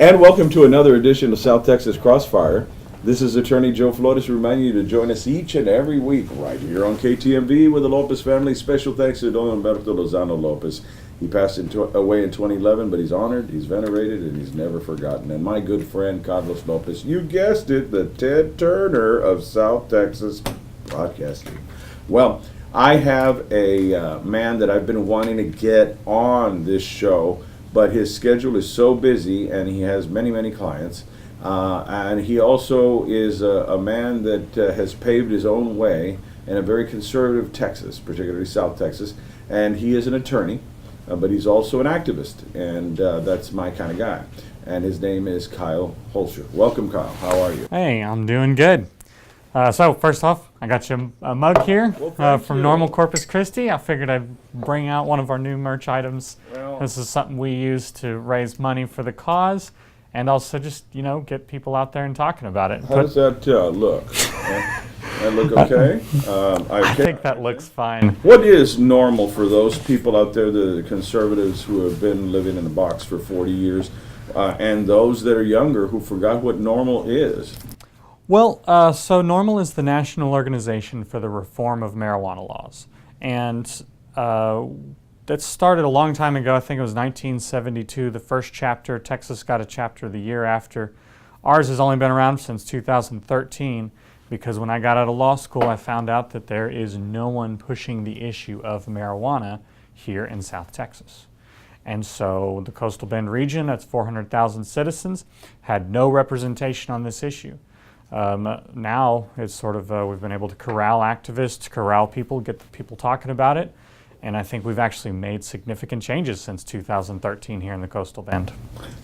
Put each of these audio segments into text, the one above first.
And welcome to another edition of South Texas Crossfire. This is Attorney Joe Flores reminding you to join us each and every week right here on KTMV with the Lopez family. Special thanks to Don Humberto Lozano Lopez. He passed away in 2011, but he's honored, he's venerated, and he's never forgotten. And my good friend Carlos Lopez, you guessed it, the Ted Turner of South Texas Podcasting. Well, I have a man that I've been wanting to get on this show, but his schedule is so busy and he has many, many clients. And he also is a man that has paved his own way in a very conservative Texas, particularly South Texas. And he is an attorney, but he's also an activist. And that's my kind of guy. And his name is Kyle Hoelscher. Welcome, Kyle. How are you? Hey, I'm doing good. So first off, I got you a mug here from Normal Corpus Christi. I figured I'd bring out one of our new merch items. Well, this is something we use to raise money for the cause and also just, get people out there and talking about it. How does that look? That look okay? I think that looks fine. What is normal for those people out there, the conservatives who have been living in a box for 40 years, and those that are younger who forgot what normal is? Well, so NORML is the National Organization for the Reform of Marijuana Laws. And that started a long time ago. I think it was 1972, the first chapter. Texas got a chapter the year after. Ours has only been around since 2013 because when I got out of law school, I found out that there is no one pushing the issue of marijuana here in South Texas. And so the Coastal Bend region, that's 400,000 citizens, had no representation on this issue. Now it's sort of, we've been able to corral activists, corral people, get the people talking about it. And I think we've actually made significant changes since 2013 here in the Coastal Bend.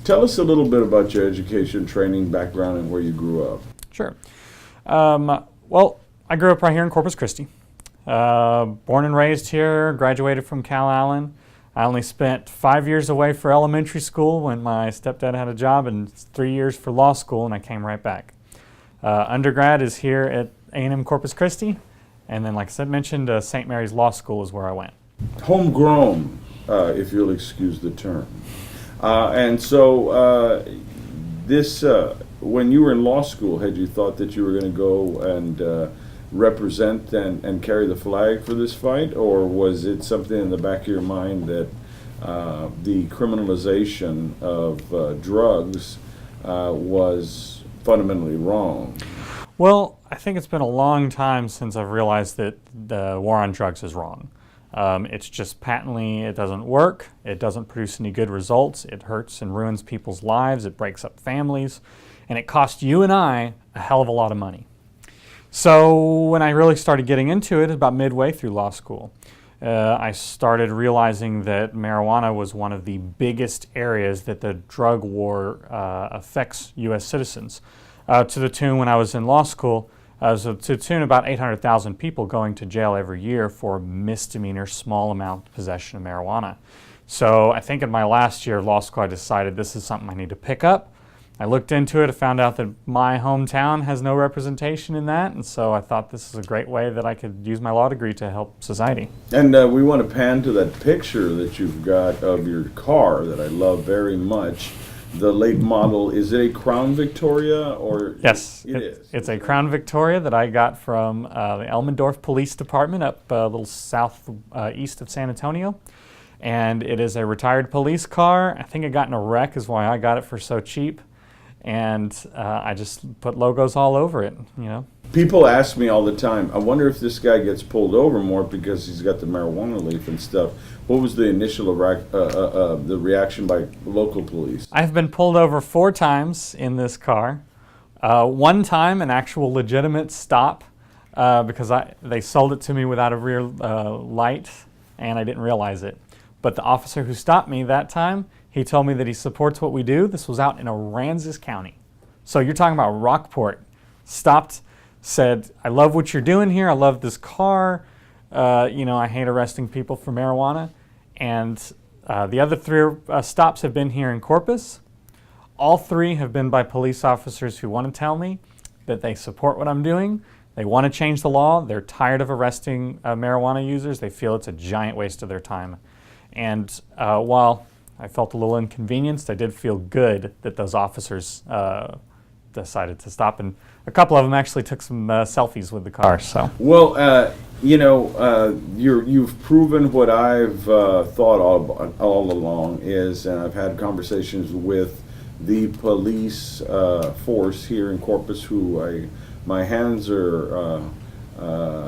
Tell us a little bit about your education, training, background, and where you grew up. Sure. Well, I grew up right here in Corpus Christi. Born and raised here, graduated from Cal Allen. I only spent 5 years away for elementary school when my stepdad had a job and 3 years for law school, and I came right back. Undergrad is here at A&M Corpus Christi, and then, like I said, mentioned, St. Mary's Law School is where I went. Homegrown, if you'll excuse the term. And so this, when you were in law school, had you thought that you were going to go and represent and carry the flag for this fight, or was it something in the back of your mind that the criminalization of drugs was fundamentally wrong? Well, I think it's been a long time since I've realized that the war on drugs is wrong. It's just patently, it doesn't work. It doesn't produce any good results. It hurts and ruins people's lives. It breaks up families. And it costs you and I a hell of a lot of money. So when I really started getting into it, about midway through law school, I started realizing that marijuana was one of the biggest areas that the drug war affects U.S. citizens. To the tune, when I was in law school, to the tune about 800,000 people going to jail every year for misdemeanor small amount possession of marijuana. So I think in my last year of law school, I decided this is something I need to pick up. I looked into it, I found out that my hometown has no representation in that, and so I thought this is a great way that I could use my law degree to help society. And we want to pan to that picture that you've got of your car that I love very much. The late model, is it a Crown Victoria or? Yes, it is. It's a Crown Victoria that I got from the Elmendorf Police Department up a little southeast of San Antonio. And it is a retired police car. I think it got in a wreck is why I got it for so cheap. And I just put logos all over it, People ask me all the time, I wonder if this guy gets pulled over more because he's got the marijuana leaf and stuff. What was the initial the reaction by local police? I've been pulled over 4 times in this car. One time, an actual legitimate stop because they sold it to me without a rear light, and I didn't realize it. But the officer who stopped me that time, he told me that he supports what we do. This was out in Aransas County. So you're talking about Rockport. Stopped, said, I love what you're doing here. I love this car. I hate arresting people for marijuana. And the other 3 stops have been here in Corpus. All 3 have been by police officers who want to tell me that they support what I'm doing. They want to change the law. They're tired of arresting marijuana users. They feel it's a giant waste of their time. And while I felt a little inconvenienced. I did feel good that those officers decided to stop, and a couple of them actually took some selfies with the car. So, Well, you've proven what I've thought all along is, and I've had conversations with the police force here in Corpus, who my hands are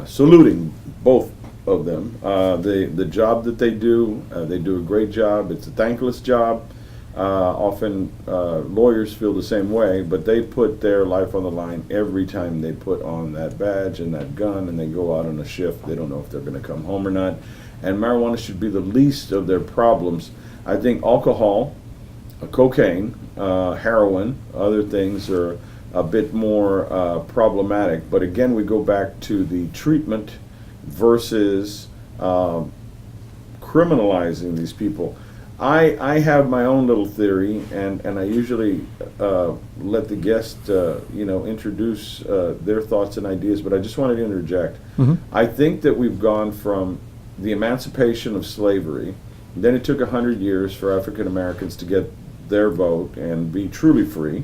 saluting both of them. The job that they do a great job. It's a thankless job. Often lawyers feel the same way, but they put their life on the line every time they put on that badge and that gun and they go out on a shift. They don't know if they're going to come home or not. And marijuana should be the least of their problems. I think alcohol, cocaine, heroin, other things are a bit more problematic. But again, we go back to the treatment versus criminalizing these people. I have my own little theory, and I usually let the guest introduce their thoughts and ideas, but I just wanted to interject. I think that we've gone from the emancipation of slavery, then it took 100 years for African Americans to get their vote and be truly free,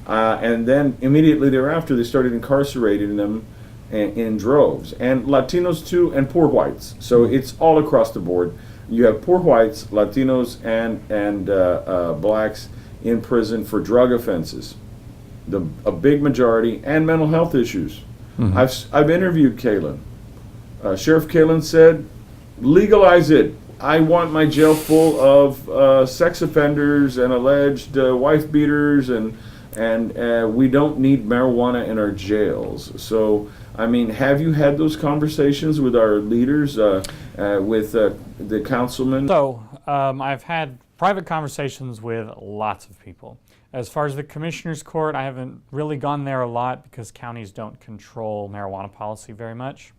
and then immediately thereafter they started incarcerating them in droves, and Latinos too, and poor whites. So it's all across the board. You have poor whites, Latinos, and blacks in prison for drug offenses, a big majority, and mental health issues. I've interviewed Kalen. Sheriff Kalen said, legalize it. I want my jail full of sex offenders and alleged wife beaters, and we don't need marijuana in our jails. So, I mean, have you had those conversations with our leaders, with the councilman? So I've had private conversations with lots of people. As far as the Commissioner's Court, I haven't really gone there a lot because counties don't control marijuana policy very much.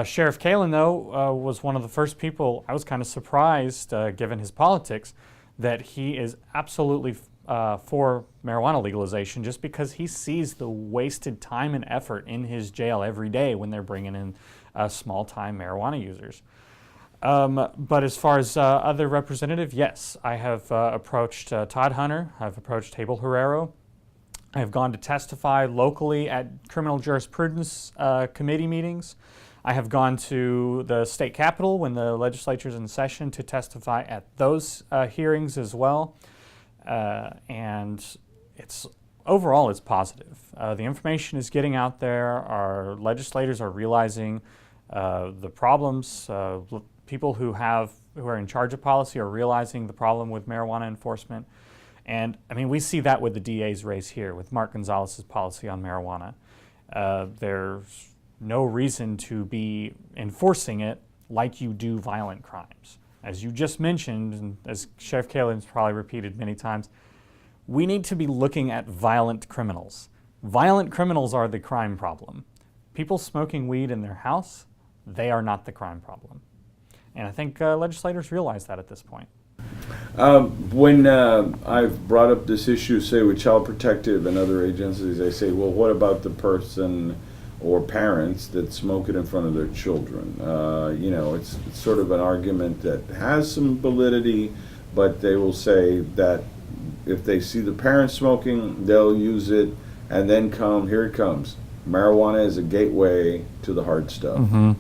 Sheriff Kalen, though, was one of the first people. I was kind of surprised, given his politics, that he is absolutely for marijuana legalization, just because he sees the wasted time and effort in his jail every day when they're bringing in small-time marijuana users. But as far as other representative, yes, I have approached Todd Hunter, I've approached Abel Herrero, I have gone to testify locally at criminal jurisprudence committee meetings. I have gone to the state capitol when the legislature's in session to testify at those hearings as well. And overall it's positive. The information is getting out there. Our legislators are realizing the problems. People who are in charge of policy are realizing the problem with marijuana enforcement. And I mean, we see that with the DA's race here, with Mark Gonzalez's policy on marijuana. There's no reason to be enforcing it like you do violent crimes. As you just mentioned, and as Sheriff Kalen's probably repeated many times, we need to be looking at violent criminals. Violent criminals are the crime problem. People smoking weed in their house, they are not the crime problem. And I think legislators realize that at this point. When I've brought up this issue, say with Child Protective and other agencies, they say, well, what about the person or parents that smoke it in front of their children? It's sort of an argument that has some validity, but they will say that if they see the parents smoking, they'll use it, and then here it comes. Marijuana is a gateway to the hard stuff. Mm-hmm.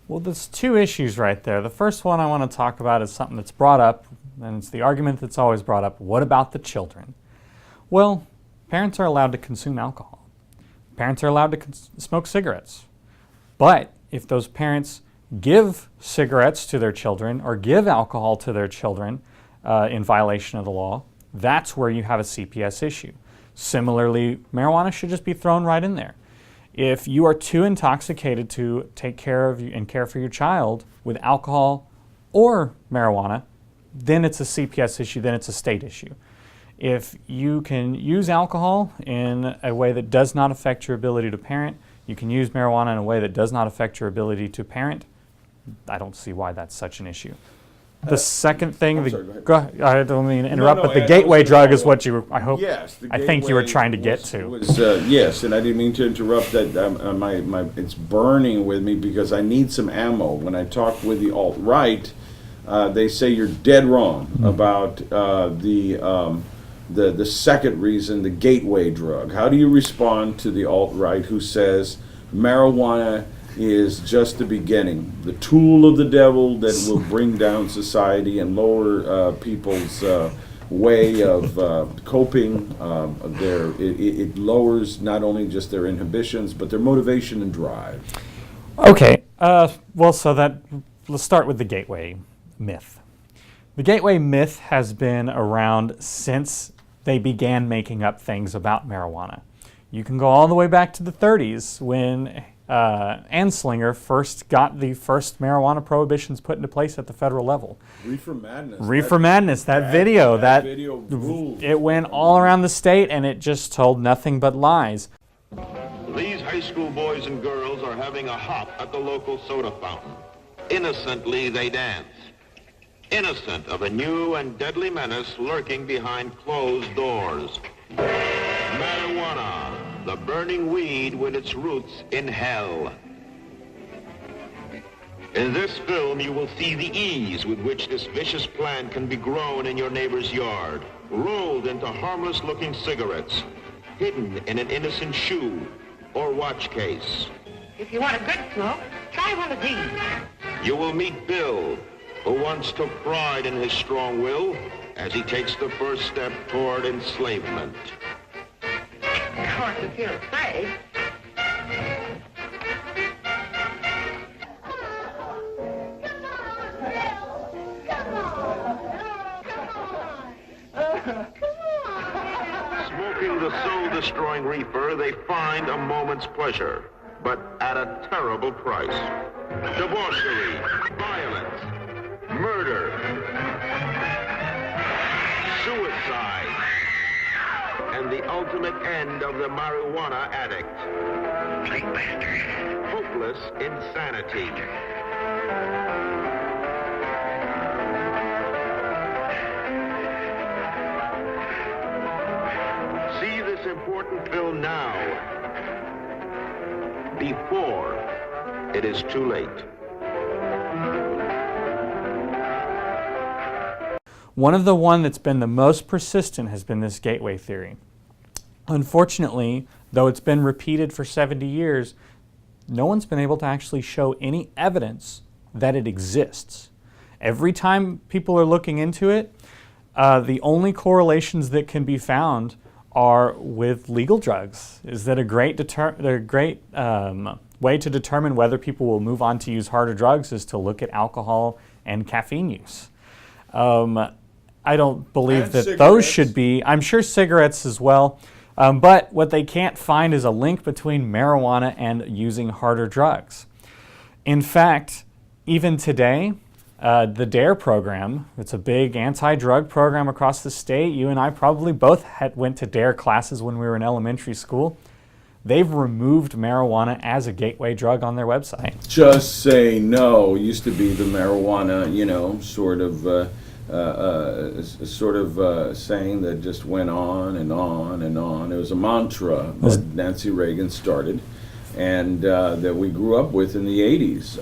Well, there's two issues right there. The first one I want to talk about is something that's brought up, and it's the argument that's always brought up. What about the children? Well, parents are allowed to consume alcohol. Parents are allowed to smoke cigarettes. But if those parents give cigarettes to their children or give alcohol to their children in violation of the law, that's where you have a CPS issue. Similarly, marijuana should just be thrown right in there. If you are too intoxicated to take care of you and care for your child with alcohol or marijuana, then it's a CPS issue, then it's a state issue. If you can use alcohol in a way that does not affect your ability to parent, you can use marijuana in a way that does not affect your ability to parent, I don't see why that's such an issue. The second thing, go ahead. I don't mean to interrupt, but the gateway drug is what you, I think you were trying to get to. Yes, and I didn't mean to interrupt that. It's burning with me because I need some ammo. When I talk with the alt-right, they say you're dead wrong about the second reason, the gateway drug. How do you respond to the alt-right who says marijuana is just the beginning, the tool of the devil that will bring down society and lower people's way of coping? It lowers not only just their inhibitions, but their motivation and drive. Okay, well, let's start with the gateway myth. The gateway myth has been around since they began making up things about marijuana. You can go all the way back to the 30s when Anslinger first got the first marijuana prohibitions put into place at the federal level. Reefer Madness. Reefer Madness, that video ruled. it went all around the state and it just told nothing but lies. These high school boys and girls are having a hop at the local soda fountain. Innocently they dance. Innocent of a new and deadly menace lurking behind closed doors. Marijuana, the burning weed with its roots in hell. In this film, you will see the ease with which this vicious plant can be grown in your neighbor's yard, rolled into harmless-looking cigarettes, hidden in an innocent shoe or watch case. If you want a good smoke, try one of these. You will meet Bill, who once took pride in his strong will as he takes the first step toward enslavement. Of course, if you're afraid. Smoking the soul-destroying reefer, they find a moment's pleasure, but at a terrible price. Debauchery, violence, murder, suicide, and the ultimate end of the marijuana addict. Hopeless insanity. See this important film now, before it is too late. One that's been the most persistent has been this gateway theory. Unfortunately, though it's been repeated for 70 years, no one's been able to actually show any evidence that it exists. Every time people are looking into it, the only correlations that can be found are with legal drugs. Is that a great way to determine whether people will move on to use harder drugs is to look at alcohol and caffeine use. I don't believe that those should be. I'm sure cigarettes as well. But what they can't find is a link between marijuana and using harder drugs. In fact, even today, the DARE program, it's a big anti-drug program across the state. You and I probably both went to DARE classes when we were in elementary school. They've removed marijuana as a gateway drug on their website. Just say no used to be the marijuana, saying that just went on and on and on. It was a mantra that Nancy Reagan started and that we grew up with in the 80s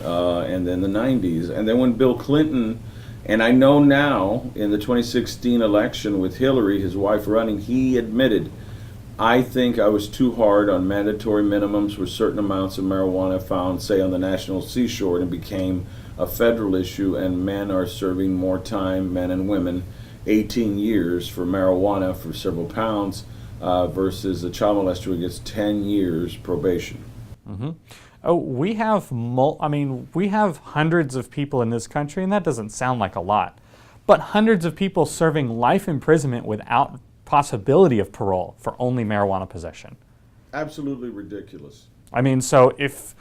and then the 90s. And then when Bill Clinton, and I know now in the 2016 election with Hillary, his wife running, he admitted, I think I was too hard on mandatory minimums for certain amounts of marijuana found, say, on the national seashore, and it became a federal issue, and men are serving more time, men and women, 18 years for marijuana for several pounds versus a child molester who gets 10 years probation. Mm-hmm. Oh, we have hundreds of people in this country, and that doesn't sound like a lot, but hundreds of people serving life imprisonment without possibility of parole for only marijuana possession. Absolutely ridiculous. I mean, so if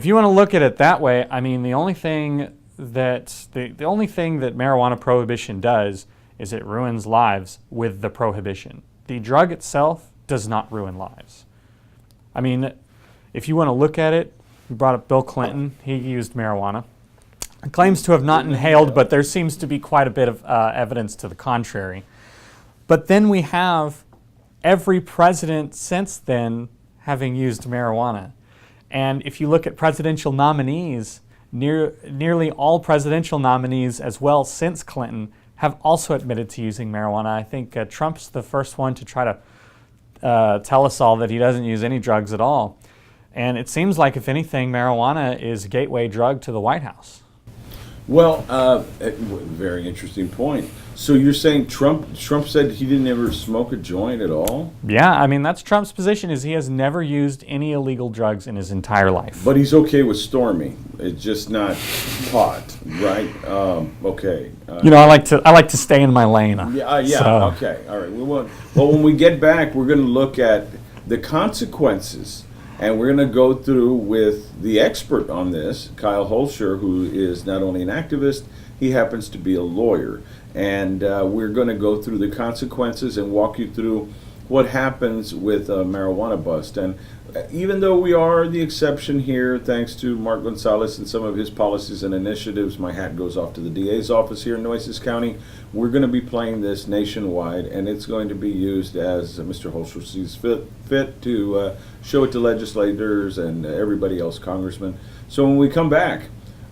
you want to look at it that way, I mean, the only thing that marijuana prohibition does is it ruins lives with the prohibition. The drug itself does not ruin lives. I mean, if you want to look at it, you brought up Bill Clinton. He used marijuana. He claims to have not inhaled, but there seems to be quite a bit of evidence to the contrary. But then we have every president since then having used marijuana. And if you look at presidential nominees, Nearly all presidential nominees as well since Clinton have also admitted to using marijuana. I think Trump's the first one to try to tell us all that he doesn't use any drugs at all. And it seems like, if anything, marijuana is a gateway drug to the White House. Well, very interesting point. So you're saying Trump said he didn't ever smoke a joint at all? Yeah, I mean, that's Trump's position, is he has never used any illegal drugs in his entire life. But he's okay with storming. It's just not pot, right? Okay. I like to stay in my lane. Yeah. So. Okay. All right. Well, when we get back, we're going to look at the consequences, and we're going to go through with the expert on this, Kyle Hoelscher, who is not only an activist, he happens to be a lawyer. And we're going to go through the consequences and walk you through what happens with a marijuana bust. And even though we are the exception here, thanks to Mark Gonzalez and some of his policies and initiatives, my hat goes off to the DA's office here in Nueces County. We're going to be playing this nationwide, and it's going to be used as Mr. Hoelscher sees fit to show it to legislators and everybody else, congressmen. So when we come back,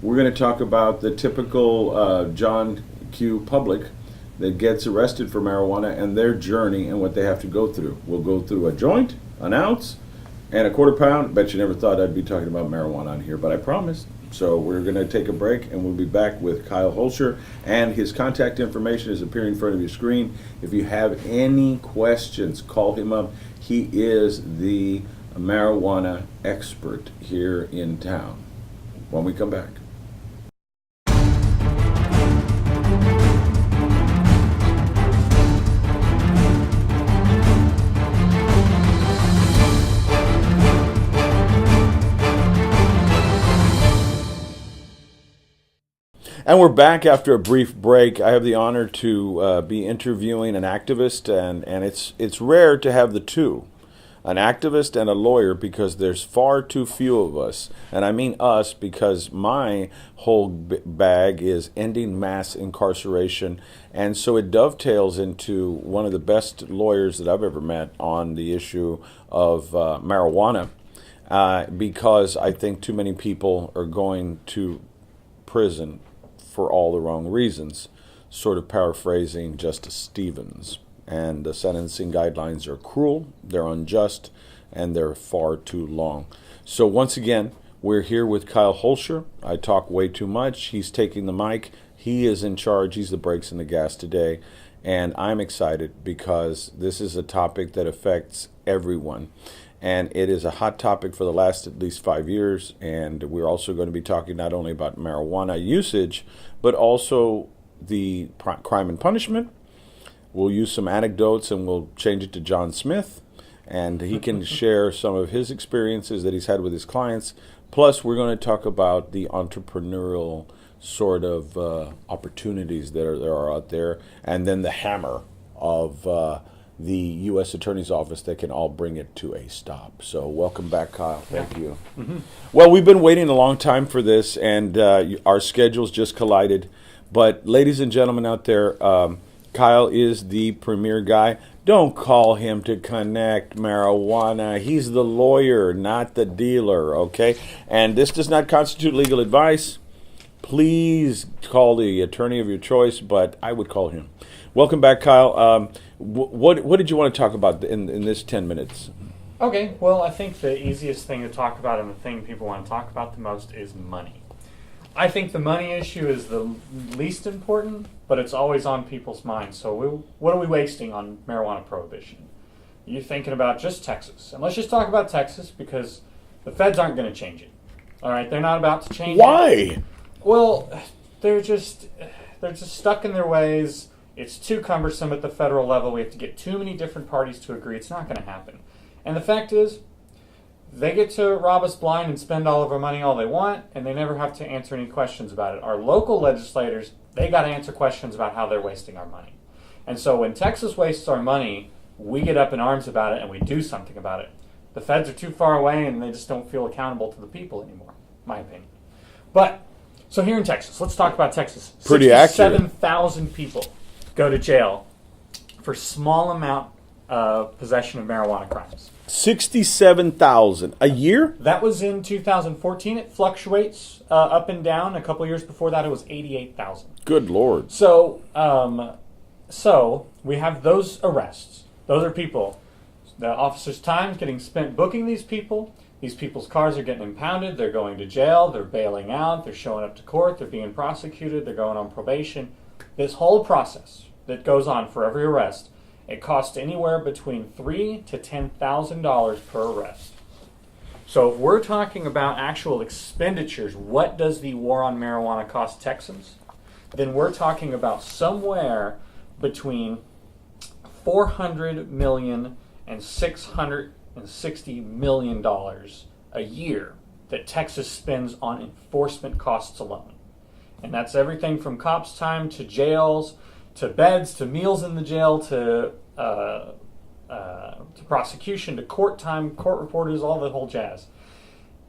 we're going to talk about the typical John Q. public that gets arrested for marijuana and their journey and what they have to go through. We'll go through a joint, an ounce, and a quarter pound. Bet you never thought I'd be talking about marijuana on here, but I promised. So we're going to take a break, and we'll be back with Kyle Hoelscher, and his contact information is appearing in front of your screen. If you have any questions, call him up. He is the marijuana expert here in town. When we come back. And we're back after a brief break. I have the honor to be interviewing an activist, and it's rare to have the two, an activist and a lawyer, because there's far too few of us. And I mean us because my whole bag is ending mass incarceration, and so it dovetails into one of the best lawyers that I've ever met on the issue of marijuana, because I think too many people are going to prison for all the wrong reasons, sort of paraphrasing Justice Stevens. And the sentencing guidelines are cruel, they're unjust, and they're far too long. So once again, we're here with Kyle Hoelscher. I talk way too much. He's taking the mic. He is in charge. He's the brakes and the gas today. And I'm excited because this is a topic that affects everyone. And it is a hot topic for the last at least 5 years. And we're also going to be talking not only about marijuana usage, but also the crime and punishment. We'll use some anecdotes and we'll change it to John Smith. And he can share some of his experiences that he's had with his clients. Plus, we're going to talk about the entrepreneurial sort of opportunities that are out there. And then the hammer of the U.S. Attorney's Office that can all bring it to a stop. So welcome back, Kyle. Thank you. Mm-hmm. Well, we've been waiting a long time for this, and our schedules just collided. But ladies and gentlemen out there, Kyle is the premier guy. Don't call him to connect marijuana. He's the lawyer, not the dealer, okay? And this does not constitute legal advice. Please call the attorney of your choice, but I would call him. Welcome back, Kyle. What did you want to talk about in this 10 minutes? Okay, well, I think the easiest thing to talk about and the thing people want to talk about the most is money. I think the money issue is the least important, but it's always on people's minds. So what are we wasting on marijuana prohibition? You're thinking about just Texas. And let's just talk about Texas because the feds aren't going to change it. All right, they're not about to change it. Why? Well, they're just stuck in their ways. It's too cumbersome at the federal level. We have to get too many different parties to agree. It's not going to happen. And the fact is, they get to rob us blind and spend all of our money all they want, and they never have to answer any questions about it. Our local legislators, they got to answer questions about how they're wasting our money. And so when Texas wastes our money, we get up in arms about it and we do something about it. The feds are too far away and they just don't feel accountable to the people anymore, my opinion. But, so here in Texas, let's talk about Texas. Pretty accurate. 67,000 people go to jail for small amount possession of marijuana crimes. 67,000 a year? That was in 2014. It fluctuates up and down. A couple years before that, it was 88,000. Good Lord. So, so we have those arrests. Those are people. The officer's time is getting spent booking these people. These people's cars are getting impounded. They're going to jail. They're bailing out. They're showing up to court. They're being prosecuted. They're going on probation. This whole process that goes on for every arrest, it costs anywhere between $3,000 to $10,000 per arrest. So if we're talking about actual expenditures, what does the war on marijuana cost Texans? Then we're talking about somewhere between $400 million and $660 million a year that Texas spends on enforcement costs alone. And that's everything from cops' time to jails, to beds, to meals in the jail, to prosecution, to court time, court reporters, all the whole jazz.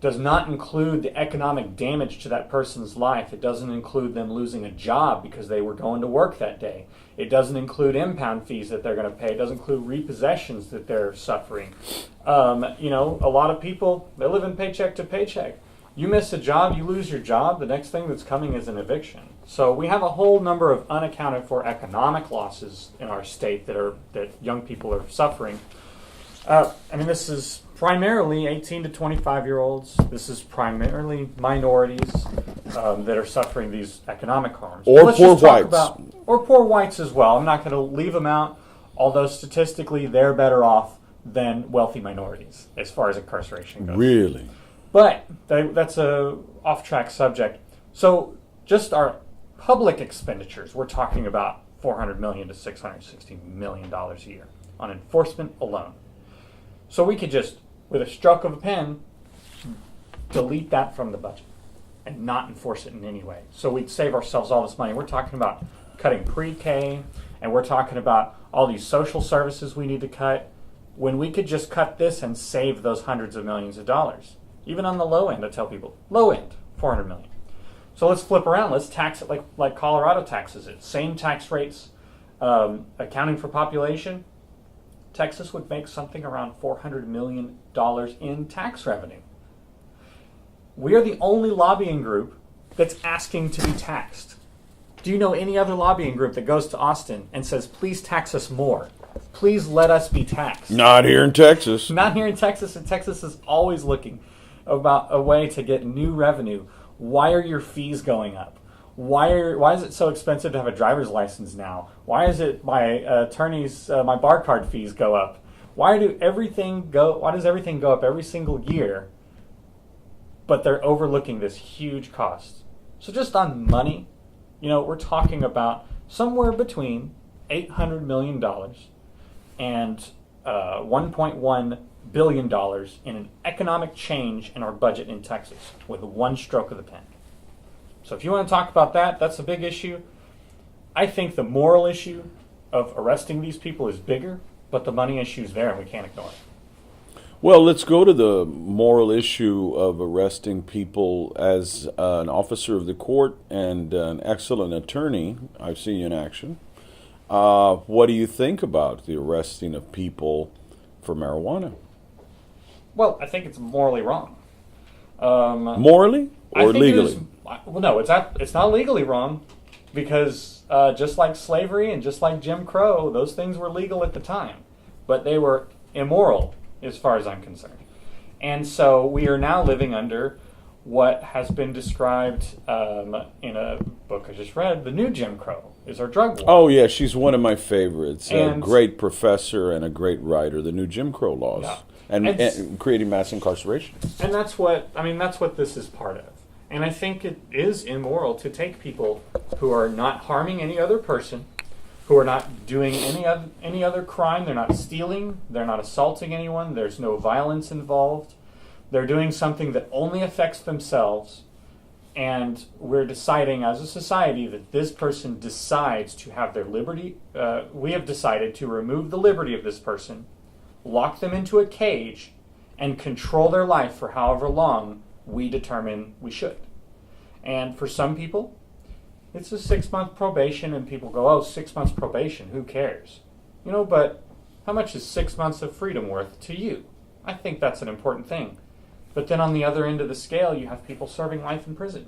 Does not include the economic damage to that person's life. It doesn't include them losing a job because they were going to work that day. It doesn't include impound fees that they're going to pay. It doesn't include repossessions that they're suffering. You know, a lot of people, they live in paycheck to paycheck. You miss a job, you lose your job, the next thing that's coming is an eviction. So we have a whole number of unaccounted for economic losses in our state that young people are suffering. I mean, this is primarily 18 to 25-year-olds. This is primarily minorities that are suffering these economic harms. Or poor whites. Or poor whites as well. I'm not going to leave them out, although statistically they're better off than wealthy minorities as far as incarceration goes. Really? But that's a off-track subject. So just our public expenditures, we're talking about $400 million to $660 million a year on enforcement alone. So we could just, with a stroke of a pen, delete that from the budget and not enforce it in any way. So we'd save ourselves all this money. We're talking about cutting pre-K, and we're talking about all these social services we need to cut, when we could just cut this and save those hundreds of millions of dollars. Even on the low end, I tell people, low end, $400 million. So let's flip around. Let's tax it like Colorado taxes it. Same tax rates, accounting for population. Texas would make something around $400 million in tax revenue. We are the only lobbying group that's asking to be taxed. Do you know any other lobbying group that goes to Austin and says, please tax us more? Please let us be taxed. Not here in Texas. Not here in Texas, and Texas is always looking about a way to get new revenue. Why are your fees going up? Why is it so expensive to have a driver's license now? Why is it my attorney's my bar card fees go up? Why does everything go up every single year? But they're overlooking this huge cost. So just on money, you know, we're talking about somewhere between $800 million and $1.1 billion in an economic change in our budget in Texas with one stroke of the pen. So if you want to talk about that, that's a big issue. I think the moral issue of arresting these people is bigger, but the money issue is there and we can't ignore it. Well, let's go to the moral issue of arresting people. As an officer of the court and an excellent attorney, I've seen you in action. What do you think about the arresting of people for marijuana? Well, I think it's morally wrong. Morally or legally? Well, no, it's not legally wrong, because just like slavery and just like Jim Crow, those things were legal at the time, but they were immoral as far as I'm concerned. And so we are now living under what has been described in a book I just read, The New Jim Crow is our drug war. Oh, yeah, she's one of my favorites. A And- great professor and a great writer, The New Jim Crow Laws, Yeah. and creating mass incarceration. And that's what this is part of. And I think it is immoral to take people who are not harming any other person, who are not doing any other crime. They're not stealing. They're not assaulting anyone. There's no violence involved. They're doing something that only affects themselves. And we're deciding as a society that this person decides to have their liberty. We have decided to remove the liberty of this person, lock them into a cage, and control their life for however long we determine we should. And for some people, it's a 6-month probation, and people go, oh, 6 months probation, who cares? You know, but How much is 6 months of freedom worth to you? I think that's an important thing. But then on the other end of the scale, you have people serving life in prison.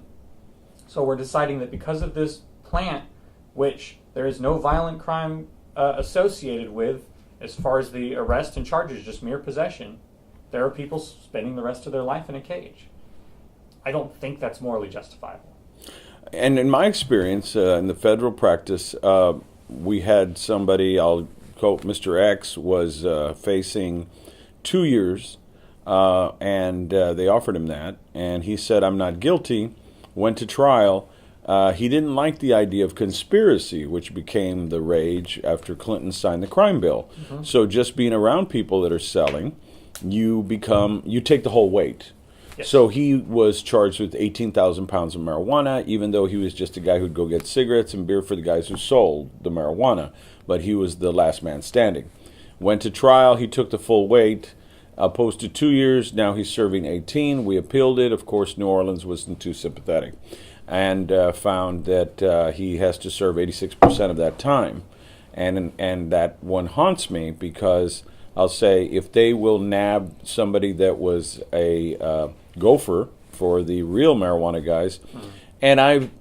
So we're deciding that because of this plant, which there is no violent crime associated with, as far as the arrest and charges, just mere possession, there are people spending the rest of their life in a cage. I don't think that's morally justifiable. And in my experience, in the federal practice, we had somebody, I'll quote, Mr. X was facing 2 years, and they offered him that, and he said, I'm not guilty, went to trial. He didn't like the idea of conspiracy, which became the rage after Clinton signed the crime bill. Mm-hmm. So just being around people that are selling, you take the whole weight. Yes. So he was charged with 18,000 pounds of marijuana, even though he was just a guy who'd go get cigarettes and beer for the guys who sold the marijuana. But he was the last man standing. Went to trial. He took the full weight, opposed to 2 years. Now he's serving 18. We appealed it. Of course, New Orleans wasn't too sympathetic and found that he has to serve 86% of that time. And that one haunts me because I'll say if they will nab somebody that was a gopher for the real marijuana guys, and I've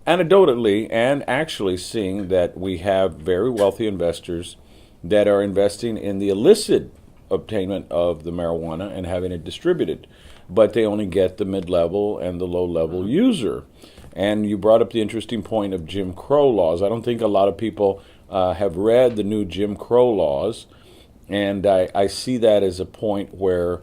anecdotally and actually seeing that we have very wealthy investors that are investing in the illicit obtainment of the marijuana and having it distributed, but they only get the mid-level and the low-level user. And you brought up the interesting point of Jim Crow laws. I don't think a lot of people have read the new Jim Crow laws, and I see that as a point where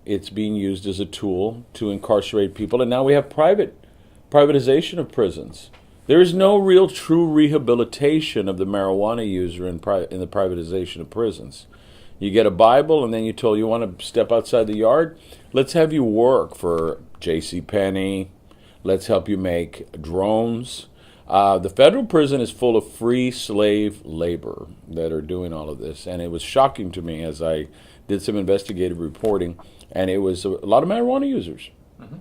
it's being used as a tool to incarcerate people. And now we have privatization of prisons. There is no real true rehabilitation of the marijuana user in the privatization of prisons. You get a Bible, and then you told you want to step outside the yard. Let's have you work for J.C. Penney. Let's help you make drones. The federal prison is full of free slave labor that are doing all of this. And it was shocking to me as I did some investigative reporting, and it was a lot of marijuana users. Mm-hmm.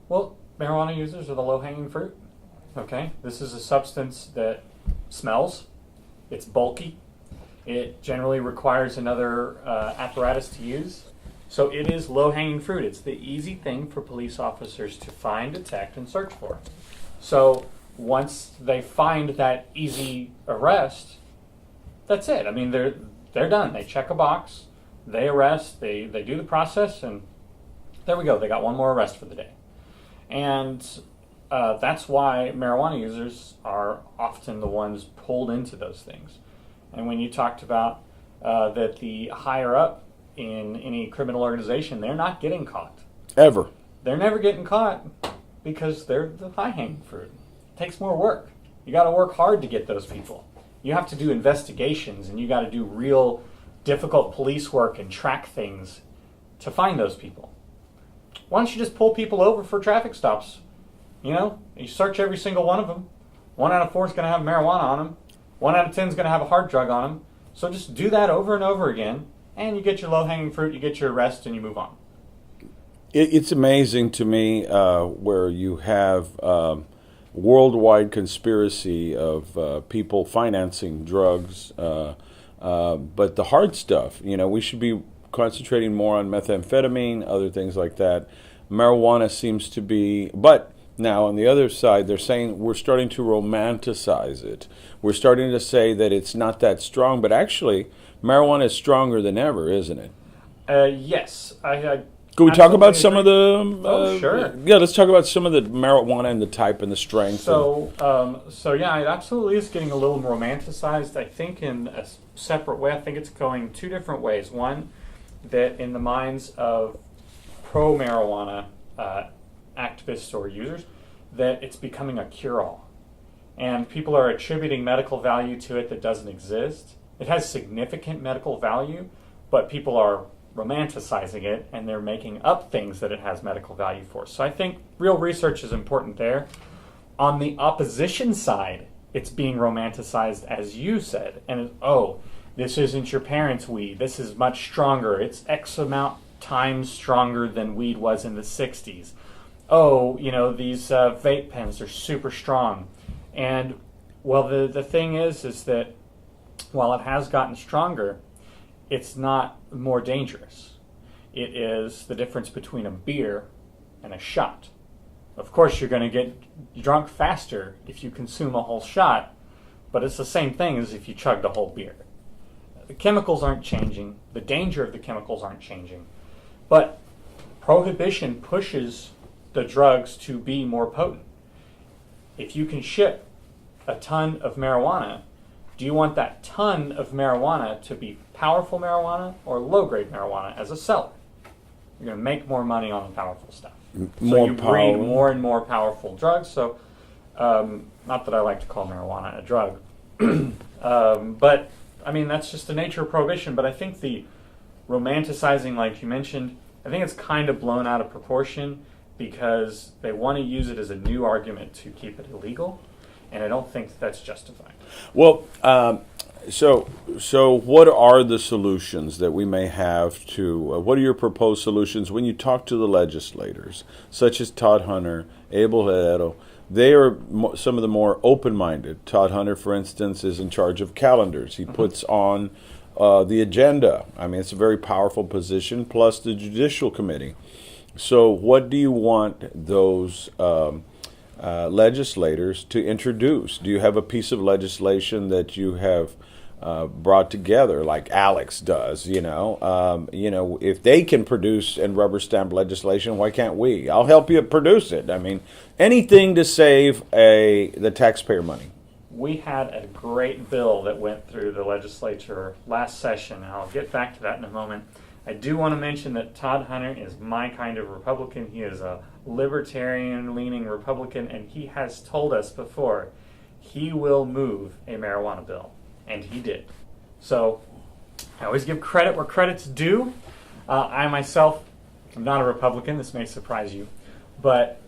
Well, marijuana users are the low-hanging fruit. Okay? This is a substance that smells. It's bulky. It generally requires another apparatus to use. So it is low-hanging fruit. It's the easy thing for police officers to find, detect, and search for. So once they find that easy arrest, that's it. I mean, they're done. They check a box, they arrest, they do the process, and there we go. They got one more arrest for the day. And that's why marijuana users are often the ones pulled into those things. And when you talked about that the higher up in any criminal organization, they're not getting caught. Ever. They're never getting caught because they're the high-hanging fruit. It takes more work. You got to work hard to get those people. You have to do investigations, and you got to do real difficult police work and track things to find those people. Why don't you just pull people over for traffic stops? You know, you search every single one of them. 1 out of 4 is going to have marijuana on them. 1 out of 10 is going to have a hard drug on them. So just do that over and over again, and you get your low-hanging fruit, you get your arrest, and you move on. It's amazing to me where you have worldwide conspiracy of people financing drugs, but the hard stuff, you know, we should be concentrating more on methamphetamine, other things like that. Marijuana seems to be, but now on the other side, they're saying we're starting to romanticize it. We're starting to say that it's not that strong, but actually, marijuana is stronger than ever, isn't it? Yes. Can we talk about some of the? Sure. Yeah, let's talk about some of the marijuana and the type and the strength. So yeah, it absolutely is getting a little romanticized. I think in a separate way. I think it's going 2 different ways. One, that in the minds of pro-marijuana activists or users, that it's becoming a cure-all, and people are attributing medical value to it that doesn't exist. It has significant medical value, but people are romanticizing it, and they're making up things that it has medical value for. So I think real research is important there. On the opposition side, it's being romanticized, as you said, and this isn't your parents' weed. This is much stronger. It's X amount times stronger than weed was in the 60s. These vape pens are super strong. And, well, the thing is that while it has gotten stronger, it's not more dangerous. It is the difference between a beer and a shot. Of course, you're going to get drunk faster if you consume a whole shot, but it's the same thing as if you chugged a whole beer. The chemicals aren't changing. The danger of the chemicals aren't changing. But prohibition pushes the drugs to be more potent. If you can ship a ton of marijuana, do you want that ton of marijuana to be powerful marijuana or low-grade marijuana as a seller? You're going to make more money on the powerful stuff. So you breed more and more powerful drugs. So, not that I like to call marijuana a drug, but I mean that's just the nature of prohibition. But I think the romanticizing, like you mentioned, I think it's kind of blown out of proportion because they want to use it as a new argument to keep it illegal, and I don't think that's justified. Well, so what are the solutions that we may have to, what are your proposed solutions when you talk to the legislators, such as Todd Hunter, Abel Herrero? They are some of the more open-minded. Todd Hunter, for instance, is in charge of calendars. He puts on the agenda. I mean, it's a very powerful position, plus the Judicial Committee. So what do you want those legislators to introduce? Do you have a piece of legislation that you have brought together, like Alex does? If they can produce and rubber stamp legislation, why can't we? I'll help you produce it. I mean, anything to save the taxpayer money. We had a great bill that went through the legislature last session, and I'll get back to that in a moment. I do want to mention that Todd Hunter is my kind of Republican. He is a libertarian-leaning Republican, and he has told us before he will move a marijuana bill, and he did. So I always give credit where credit's due. I myself am not a Republican. This may surprise you, but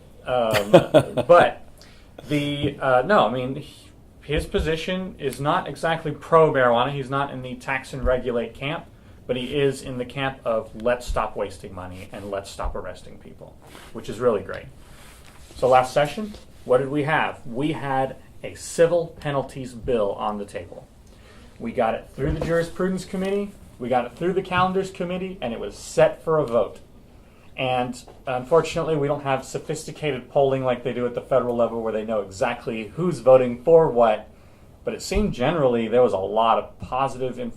his position is not exactly pro-marijuana. He's not in the tax and regulate camp, but he is in the camp of let's stop wasting money and let's stop arresting people, which is really great. So last session, what did we have? We had a civil penalties bill on the table. We got it through the Jurisprudence Committee, we got it through the Calendars Committee, and it was set for a vote. And unfortunately, we don't have sophisticated polling like they do at the federal level where they know exactly who's voting for what. But it seemed generally there was a lot of positive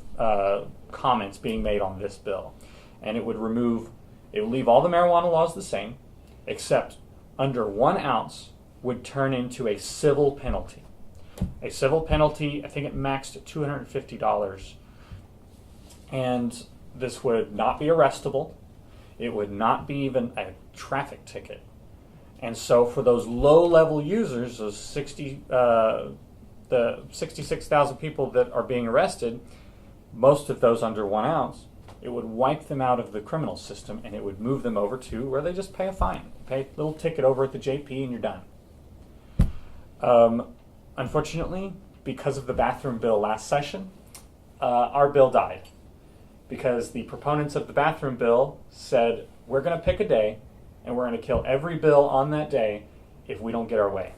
comments being made on this bill. And it would leave all the marijuana laws the same, except under 1 ounce would turn into a civil penalty. A civil penalty, I think it maxed at $250. And this would not be arrestable. It would not be even a traffic ticket. And so for those low-level users, the 66,000 people that are being arrested, most of those under 1 ounce, it would wipe them out of the criminal system and it would move them over to where they just pay a fine. Pay a little ticket over at the JP and you're done. Unfortunately, because of the bathroom bill last session, our bill died. Because the proponents of the bathroom bill said, we're going to pick a day and we're going to kill every bill on that day if we don't get our way.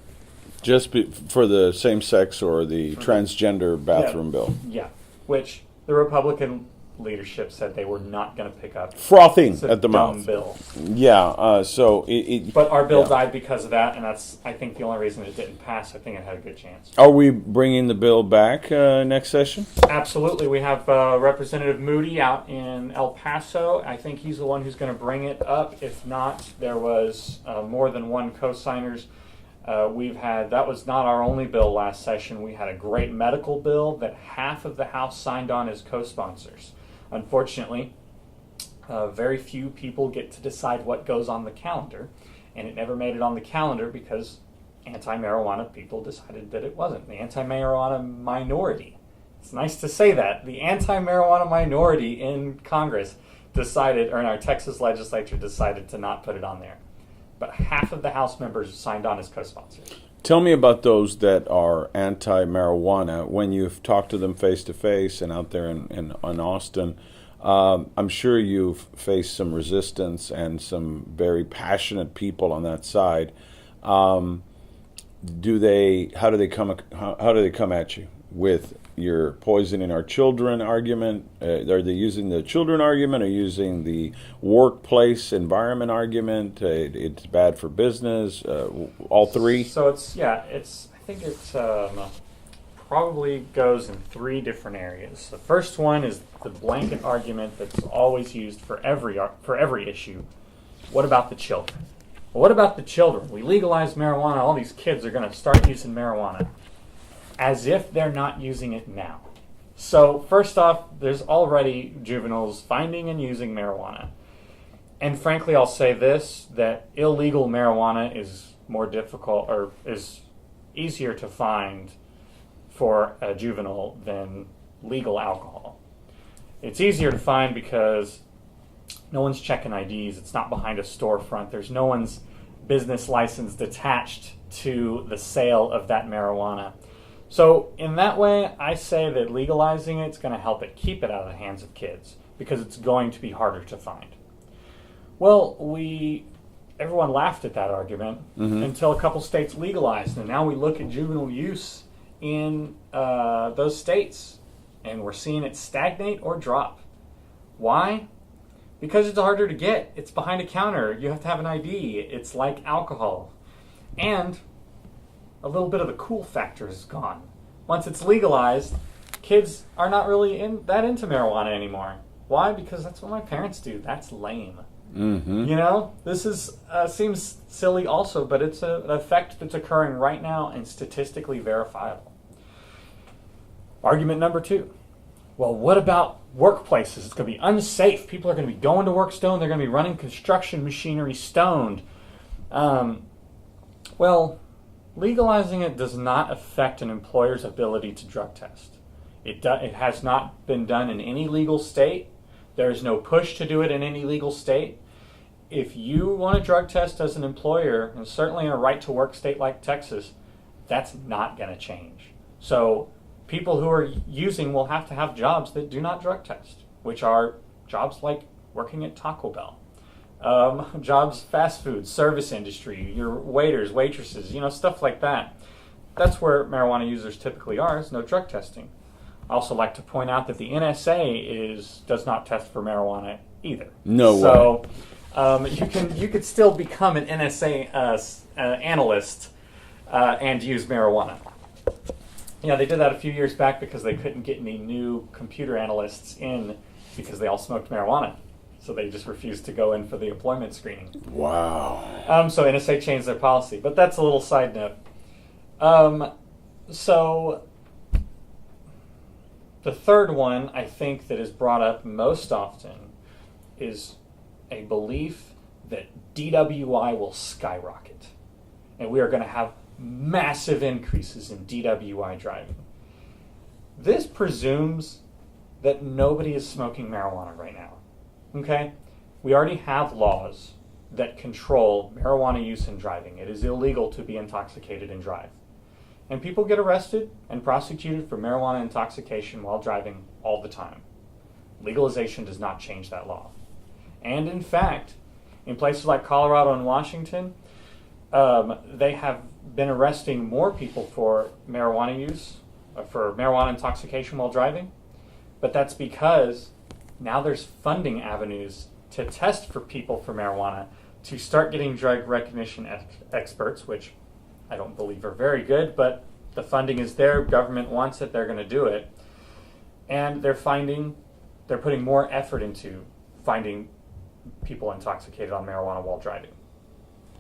Just for the same-sex or the transgender bathroom bill. Yeah, which the Republican leadership said they were not going to pick up. Frothing at the mouth. Bill. Yeah, But our bill died because of that, and that's, I think, the only reason it didn't pass. I think it had a good chance. Are we bringing the bill back next session? Absolutely. We have Representative Moody out in El Paso. I think he's the one who's going to bring it up. If not, there was more than one co-signers. That was not our only bill last session. We had a great medical bill that half of the House signed on as co-sponsors. Unfortunately, very few people get to decide what goes on the calendar, and it never made it on the calendar because anti-marijuana people decided that it wasn't. The anti-marijuana minority, it's nice to say that, the anti-marijuana minority in Congress decided, or in our Texas legislature decided to not put it on there. But half of the House members signed on as co-sponsors. Tell me about those that are anti-marijuana. When you've talked to them face-to-face and out there in Austin, I'm sure you've faced some resistance and some very passionate people on that side. How do they come at you with you're poisoning our children argument? Are they using the children argument or using the workplace environment argument? It's bad for business. All three. So I think it's probably goes in three different areas. The first one is the blanket argument that's always used for every issue. What about the children? Well, what about the children? We legalize marijuana, all these kids are going to start using marijuana. As if they're not using it now. So first off, there's already juveniles finding and using marijuana. And frankly, I'll say this, that illegal marijuana is more difficult or is easier to find for a juvenile than legal alcohol. It's easier to find because no one's checking IDs. It's not behind a storefront. There's no one's business license attached to the sale of that marijuana. So in that way, I say that legalizing it's going to help it keep it out of the hands of kids because it's going to be harder to find. Well, everyone laughed at that argument until a couple states legalized, and now we look at juvenile use in those states, and we're seeing it stagnate or drop. Why? Because it's harder to get. It's behind a counter. You have to have an ID. It's like alcohol. And a little bit of the cool factor is gone. Once it's legalized, kids are not really that into marijuana anymore. Why? Because that's what my parents do. That's lame. Mm-hmm. You know, this is seems silly also, but it's an effect that's occurring right now and statistically verifiable. Argument number two. Well, what about workplaces? It's going to be unsafe. People are going to be going to work stoned. They're going to be running construction machinery stoned. Well, legalizing it does not affect an employer's ability to drug test. It has not been done in any legal state. There is no push to do it in any legal state. If you want to drug test as an employer, and certainly in a right-to-work state like Texas, that's not going to change. So people who are using will have to have jobs that do not drug test, which are jobs like working at Taco Bell. Jobs, fast food, service industry, your waiters, waitresses, stuff like that. That's where marijuana users typically are, is no drug testing. I also like to point out that the NSA does not test for marijuana either. No way. So you could still become an NSA analyst and use marijuana. Yeah, they did that a few years back because they couldn't get any new computer analysts in because they all smoked marijuana. So they just refused to go in for the employment screening. Wow. So NSA changed their policy. But that's a little side note. So the third one I think that is brought up most often is a belief that DWI will skyrocket. And we are going to have massive increases in DWI driving. This presumes that nobody is smoking marijuana right now. Okay? We already have laws that control marijuana use in driving. It is illegal to be intoxicated and drive. And people get arrested and prosecuted for marijuana intoxication while driving all the time. Legalization does not change that law. And in fact, in places like Colorado and Washington, they have been arresting more people for marijuana use, for marijuana intoxication while driving. But that's because now there's funding avenues to test for people for marijuana to start getting drug recognition experts, which I don't believe are very good, but the funding is there, government wants it, they're going to do it. And they're putting more effort into finding people intoxicated on marijuana while driving.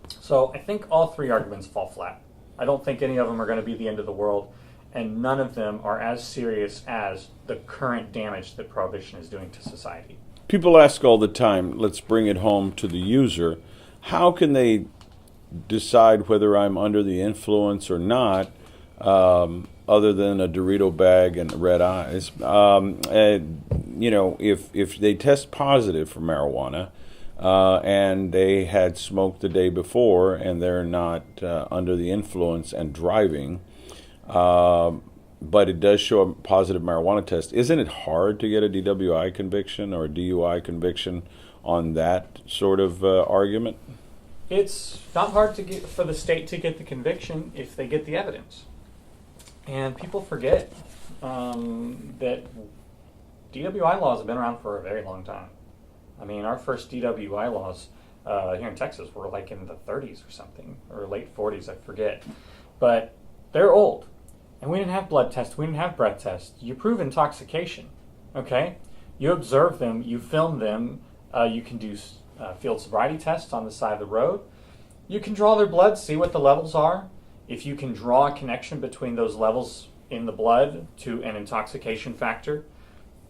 So I think all three arguments fall flat. I don't think any of them are going to be the end of the world, and none of them are as serious as the current damage that prohibition is doing to society. People ask all the time, let's bring it home to the user, how can they decide whether I'm under the influence or not, other than a Dorito bag and red eyes? If they test positive for marijuana and they had smoked the day before and they're not under the influence and driving, but it does show a positive marijuana test, isn't it hard to get a DWI conviction or a DUI conviction on that sort of argument? It's not hard for the state to get the conviction if they get the evidence. And people forget that DWI laws have been around for a very long time. I mean, our first DWI laws here in Texas were like in the 30s or something, or late 40s, I forget. But they're old. And we didn't have blood tests, we didn't have breath tests. You prove intoxication, okay? You observe them, you film them, you can do field sobriety tests on the side of the road. You can draw their blood, see what the levels are. If you can draw a connection between those levels in the blood to an intoxication factor,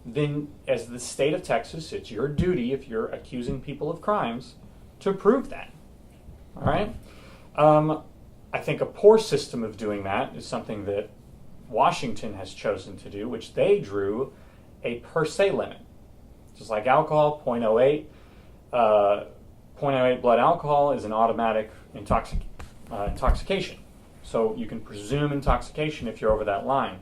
then as the state of Texas, it's your duty, if you're accusing people of crimes, to prove that. All right? I think a poor system of doing that is something that Washington has chosen to do, which they drew a per se limit. Just like alcohol, 0.08. 0.08 blood alcohol is an automatic intoxication. So you can presume intoxication if you're over that line.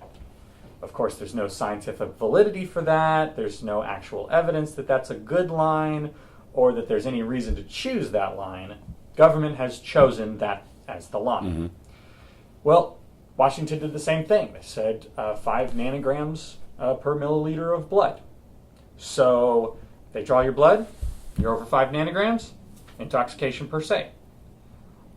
Of course, there's no scientific validity for that. There's no actual evidence that that's a good line or that there's any reason to choose that line. Government has chosen that as the line. Mm-hmm. Well, Washington did the same thing. They said 5 nanograms per milliliter of blood. So they draw your blood, you're over 5 nanograms, intoxication per se.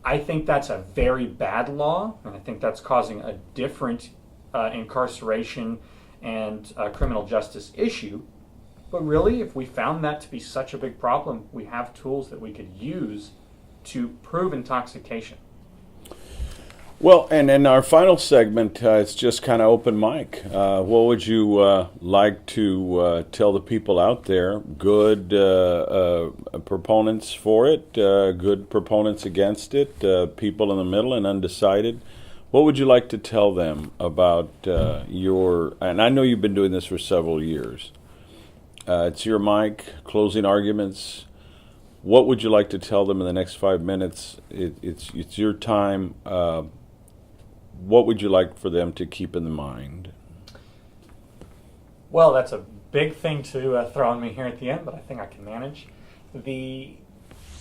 I think that's a very bad law, and I think that's causing a different incarceration and criminal justice issue. But really, if we found that to be such a big problem, we have tools that we could use to prove intoxication. Well, and in our final segment, it's just kind of open mic. What would you like to tell the people out there? Good proponents for it, good proponents against it, people in the middle and undecided. What would you like to tell them about and I know you've been doing this for several years. It's your mic, closing arguments. What would you like to tell them in the next 5 minutes? It's your time. What would you like for them to keep in mind? Well, that's a big thing to throw on me here at the end, but I think I can manage. The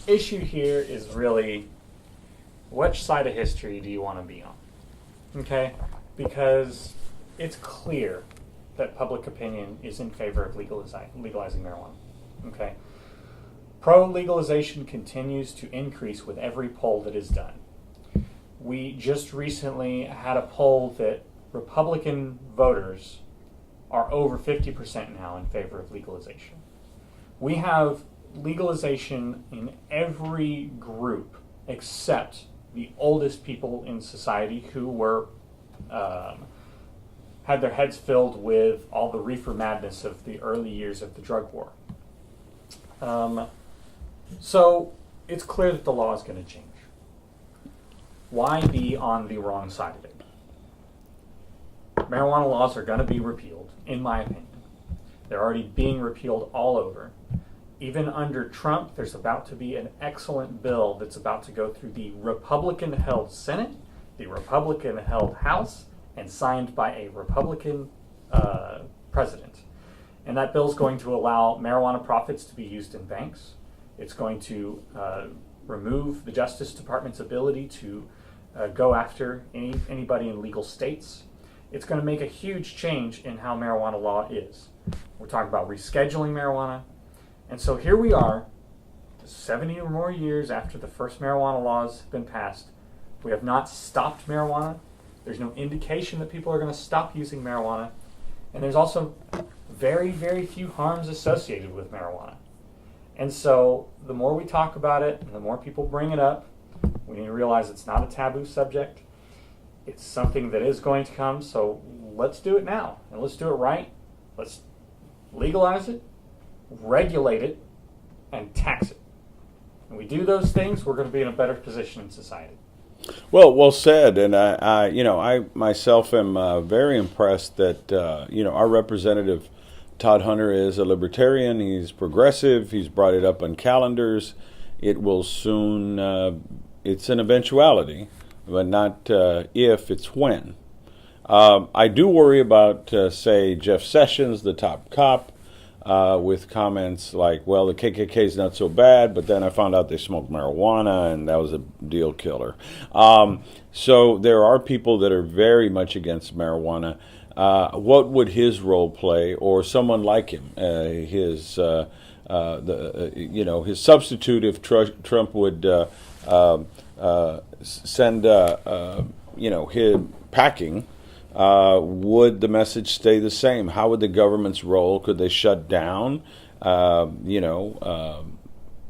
issue here is really, which side of history do you want to be on? Okay? Because it's clear that public opinion is in favor of legalizing marijuana. Okay? Pro-legalization continues to increase with every poll that is done. We just recently had a poll that Republican voters are over 50% now in favor of legalization. We have legalization in every group except the oldest people in society who were had their heads filled with all the reefer madness of the early years of the drug war. So it's clear that the law is going to change. Why be on the wrong side of it? Marijuana laws are going to be repealed, in my opinion. They're already being repealed all over. Even under Trump, there's about to be an excellent bill that's about to go through the Republican-held Senate, the Republican-held House, and signed by a Republican president. And that bill is going to allow marijuana profits to be used in banks. It's going to remove the Justice Department's ability to go after anybody in legal states. It's going to make a huge change in how marijuana law is. We're talking about rescheduling marijuana. And so here we are, 70 or more years after the first marijuana laws have been passed. We have not stopped marijuana. There's no indication that people are going to stop using marijuana. And there's also very, very few harms associated with marijuana. And so the more we talk about it, and the more people bring it up, we need to realize it's not a taboo subject. It's something that is going to come, so let's do it now. And let's do it right. Let's legalize it, regulate it, and tax it. When we do those things, we're going to be in a better position in society. Well said. And I myself am very impressed that our representative Todd Hunter is a libertarian. He's progressive. He's brought it up on calendars. It will soon. It's an eventuality, but not if. It's when. I do worry about, say, Jeff Sessions, the top cop, with comments like, well, the KKK is not so bad, but then I found out they smoked marijuana, and that was a deal killer. So there are people that are very much against marijuana. what would his role play, or someone like him, his his substitute if Trump would send his packing? Would the message stay the same? How would the government's role? Could they shut down,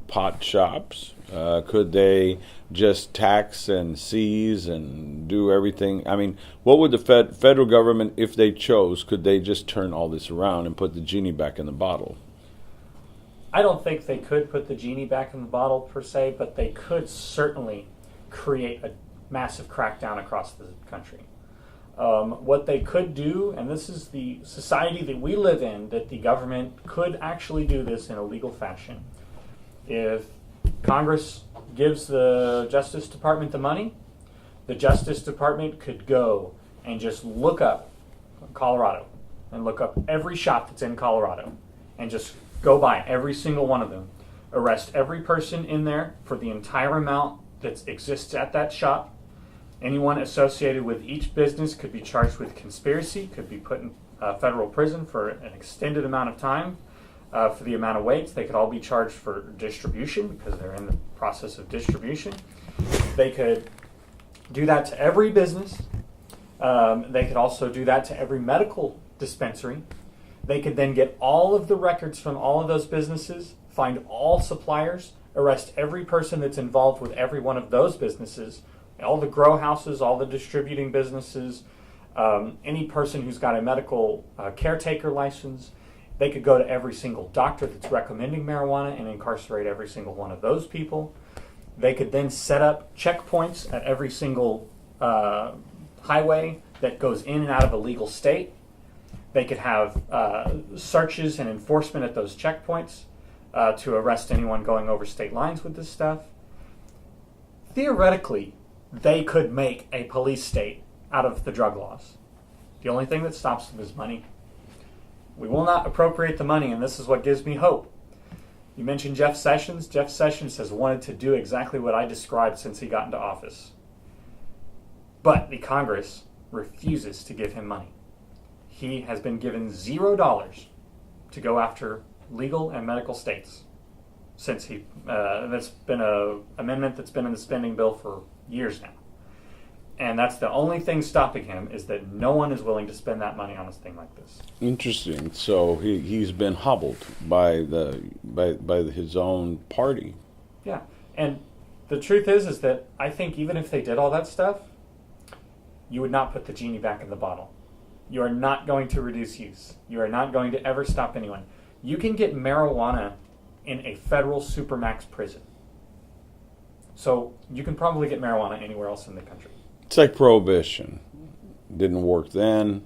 pot shops? Could they just tax and seize and do everything? I mean, what would the federal government, if they chose, could they just turn all this around and put the genie back in the bottle? I don't think they could put the genie back in the bottle per se, but they could certainly create a massive crackdown across the country. What they could do, and this is the society that we live in, that the government could actually do this in a legal fashion. If Congress gives the Justice Department the money, the Justice Department could go and just look up Colorado and look up every shop that's in Colorado and just go by every single one of them, arrest every person in there for the entire amount that exists at that shop. Anyone associated with each business could be charged with conspiracy, could be put in federal prison for an extended amount of time for the amount of weights. They could all be charged for distribution because they're in the process of distribution. They could do that to every business. They could also do that to every medical dispensary. They could then get all of the records from all of those businesses, find all suppliers, arrest every person that's involved with every one of those businesses, all the grow houses, all the distributing businesses, any person who's got a medical caretaker license. They could go to every single doctor that's recommending marijuana and incarcerate every single one of those people. They could then set up checkpoints at every single highway that goes in and out of a legal state. They could have searches and enforcement at those checkpoints to arrest anyone going over state lines with this stuff. Theoretically, they could make a police state out of the drug laws. The only thing that stops them is money. We will not appropriate the money, and this is what gives me hope. You mentioned Jeff Sessions. Jeff Sessions has wanted to do exactly what I described since he got into office. But the Congress refuses to give him money. He has been given $0 to go after legal and medical states since that's been an amendment that's been in the spending bill for years now. And that's the only thing stopping him, is that no one is willing to spend that money on a thing like this. Interesting. So he's been hobbled by his own party. Yeah. And the truth is that I think even if they did all that stuff, you would not put the genie back in the bottle. You are not going to reduce use. You are not going to ever stop anyone. You can get marijuana in a federal supermax prison. So you can probably get marijuana anywhere else in the country. It's like prohibition. Didn't work then,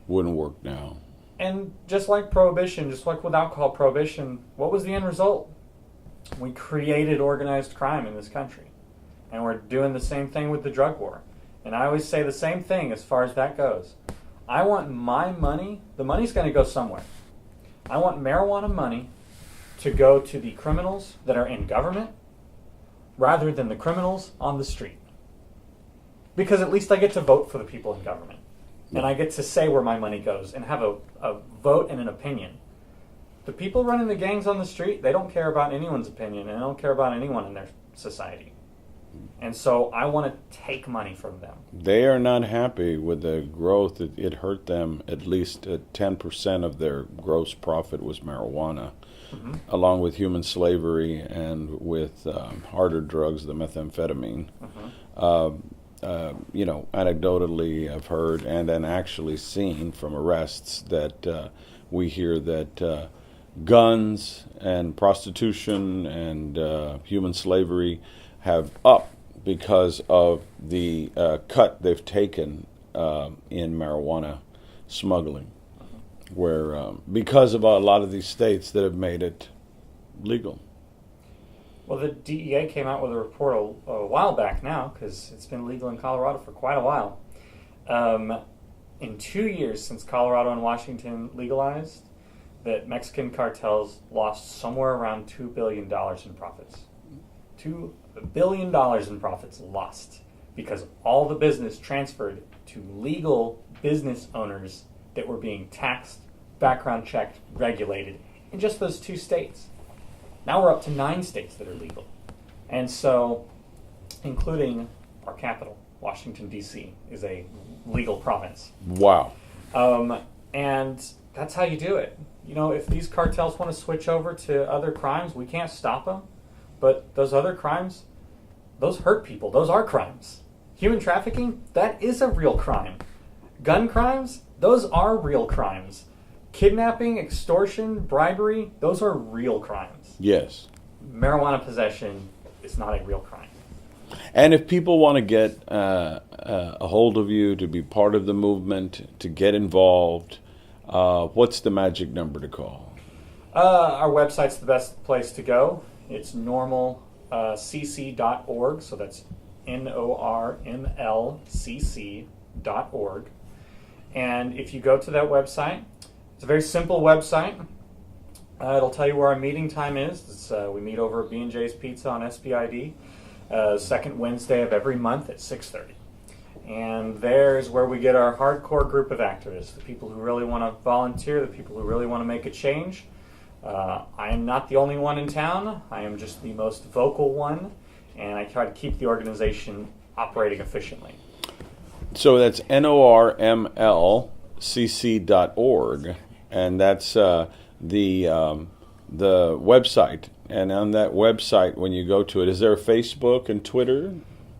wouldn't work now. And just like prohibition, just like with alcohol prohibition, what was the end result? We created organized crime in this country. And we're doing the same thing with the drug war. And I always say the same thing as far as that goes. I want my money, the money's going to go somewhere. I want marijuana money to go to the criminals that are in government rather than the criminals on the street. Because at least I get to vote for the people in government. And I get to say where my money goes and have a vote and an opinion. The people running the gangs on the street, they don't care about anyone's opinion, and they don't care about anyone in their society. And so I want to take money from them. They are not happy with the growth. It hurt them. At least 10% of their gross profit was marijuana, along with human slavery and with harder drugs, the methamphetamine. Anecdotally, I've heard and then actually seen from arrests that we hear that guns and prostitution and human slavery have upped because of the cut they've taken in marijuana smuggling, where because of a lot of these states that have made it legal. Well, the DEA came out with a report a while back now, because it's been legal in Colorado for quite a while. In 2 years since Colorado and Washington legalized, that Mexican cartels lost somewhere around $2 billion in profits. $2 billion in profits lost because all the business transferred to legal business owners that were being taxed, background checked, regulated in just those 2 states. Now we're up to 9 states that are legal. And so, including our capital, Washington, D.C., is a legal province. Wow. And that's how you do it. You know, if these cartels want to switch over to other crimes, we can't stop them. But those other crimes, those hurt people. Those are crimes. Human trafficking, that is a real crime. Gun crimes, those are real crimes. Kidnapping, extortion, bribery, those are real crimes. Yes. Marijuana possession is not a real crime. And if people want to get a hold of you, to be part of the movement, to get involved, what's the magic number to call? Our website's the best place to go. It's normalcc.org, so that's normlcc.org. And if you go to that website, it's a very simple website. It'll tell you where our meeting time is. We meet over at B&J's Pizza on SPID, second Wednesday of every month at 6:30. And there's where we get our hardcore group of activists, the people who really want to volunteer, the people who really want to make a change. I am not the only one in town. I am just the most vocal one, and I try to keep the organization operating efficiently. So that's normlcc.org, and that's the website. And on that website, when you go to it, is there a Facebook and Twitter?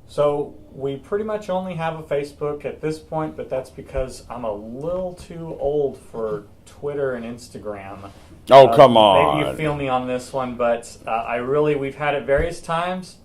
So we pretty much only have a Facebook at this point, but that's because I'm a little too old for Twitter and Instagram. Oh, come on. Maybe you feel me on this one, but we've had at various times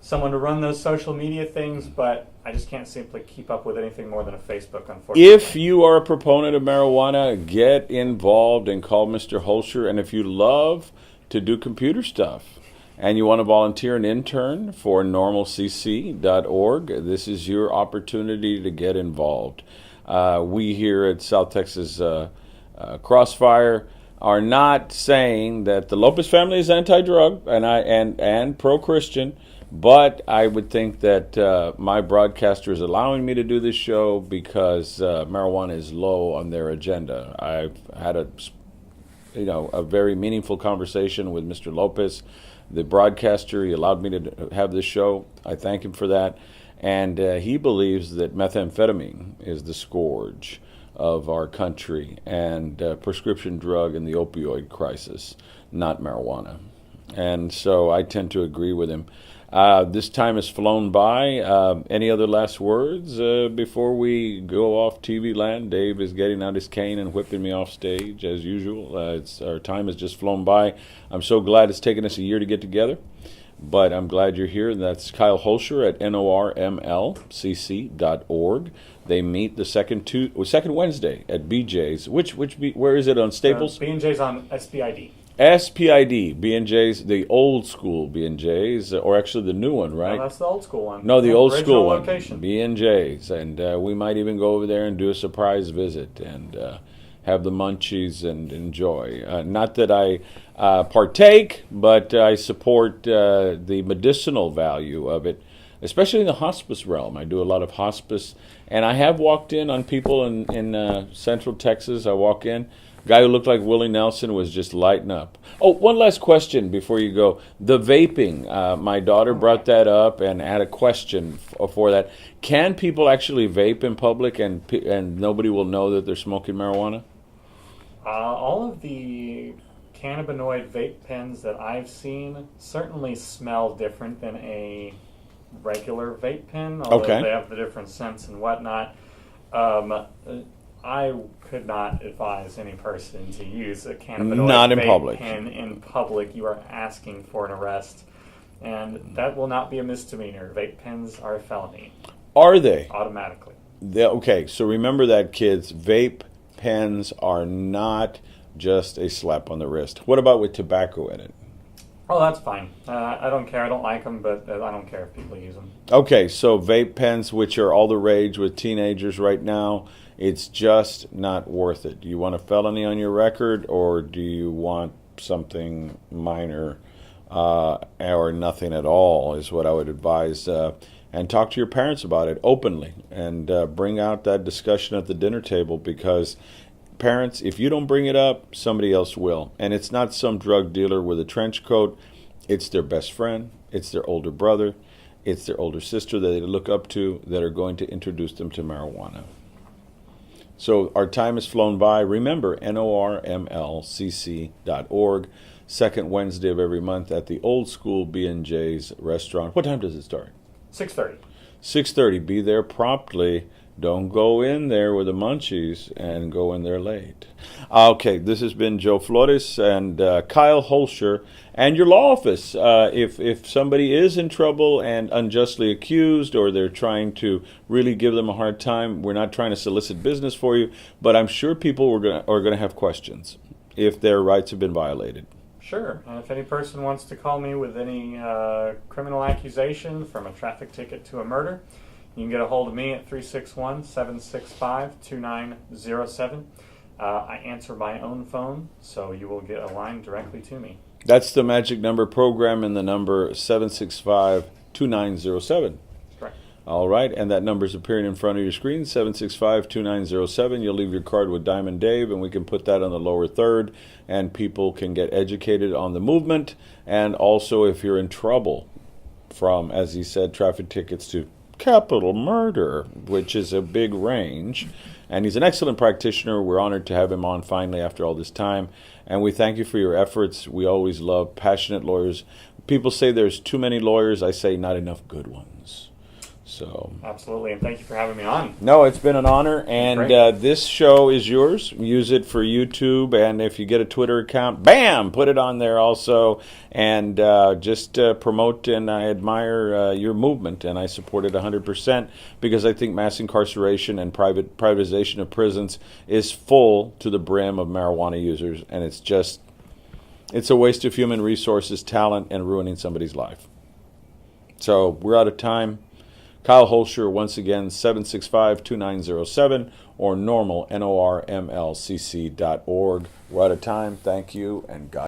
someone to run those social media things, but I just can't simply keep up with anything more than a Facebook, unfortunately. If you are a proponent of marijuana, get involved and call Mr. Hoelscher. And if you love to do computer stuff and you want to volunteer an intern for normalcc.org, this is your opportunity to get involved. We here at South Texas Crossfire are not saying that the Lopez family is anti-drug and pro-Christian, but I would think that my broadcaster is allowing me to do this show because marijuana is low on their agenda. I've had a very meaningful conversation with Mr. Lopez, the broadcaster. He allowed me to have this show. I thank him for that. And he believes that methamphetamine is the scourge of our country and prescription drug in the opioid crisis, not marijuana. And so I tend to agree with him. This time has flown by. Any other last words before we go off TV land? Dave is getting out his cane and whipping me off stage as usual. Our time has just flown by. I'm so glad it's taken us a year to get together, but I'm glad you're here. And that's Kyle Hoelscher at normlcc.org. They meet the second Wednesday at BJ's. Where is it on Staples? B&J's on SPID. SPID, B&J's, the old school B&J's, or actually the new one, right? No, that's the old school one. No, the old school one, location. B&J's, and we might even go over there and do a surprise visit and have the munchies and enjoy. Not that I partake, but I support the medicinal value of it, especially in the hospice realm. I do a lot of hospice, and I have walked in on people in Central Texas. I walk in. Guy who looked like Willie Nelson was just lighting up. Oh, one last question before you go. The vaping, my daughter brought that up and had a question for that. Can people actually vape in public and nobody will know that they're smoking marijuana? All of the cannabinoid vape pens that I've seen certainly smell different than a regular vape pen, although they have the different scents and whatnot. I could not advise any person to use a cannabinoid vape pen in public. You are asking for an arrest, and that will not be a misdemeanor. Vape pens are a felony. Are they? Automatically. Okay, so remember that, kids. Vape pens are not just a slap on the wrist. What about with tobacco in it? Oh, that's fine. I don't care. I don't like them, but I don't care if people use them. Okay, so vape pens, which are all the rage with teenagers right now, it's just not worth it. Do you want a felony on your record, or do you want something minor or nothing at all is what I would advise. And talk to your parents about it openly, and bring out that discussion at the dinner table, because parents, if you don't bring it up, somebody else will. And it's not some drug dealer with a trench coat. It's their best friend. It's their older brother. It's their older sister that they look up to that are going to introduce them to marijuana. So our time has flown by. Remember, normlcc.org, second Wednesday of every month at the Old School B&J's restaurant. What time does it start? 6:30. 6:30. Be there promptly. Don't go in there with the munchies and go in there late. Okay, this has been Joe Flores and Kyle Hoelscher and your law office. If somebody is in trouble and unjustly accused, or they're trying to really give them a hard time, we're not trying to solicit business for you, but I'm sure people are going to have questions if their rights have been violated. Sure. And if any person wants to call me with any criminal accusation, from a traffic ticket to a murder, you can get a hold of me at 361-765-2907. I answer my own phone, so you will get a line directly to me. That's the magic number program, and the number 765-2907. Correct. All right, and that number is appearing in front of your screen, 765-2907. You'll leave your card with Diamond Dave, and we can put that on the lower third, and people can get educated on the movement. And also, if you're in trouble from, as he said, traffic tickets to capital murder, which is a big range, and he's an excellent practitioner. We're honored to have him on finally after all this time, and we thank you for your efforts. We always love passionate lawyers. People say there's too many lawyers. I say not enough good ones. So Absolutely, and thank you for having me on. no, it's been an honor, and this show is yours. Use it for YouTube, and if you get a Twitter account, bam, put it on there also, and just promote. And I admire your movement, and I support it 100%, because I think mass incarceration and privatization of prisons is full to the brim of marijuana users, and it's a waste of human resources, talent, and ruining somebody's life. So we're out of time. Kyle Hoelscher, once again, 765-2907, or normlcc.org. We're out of time. Thank you, and God.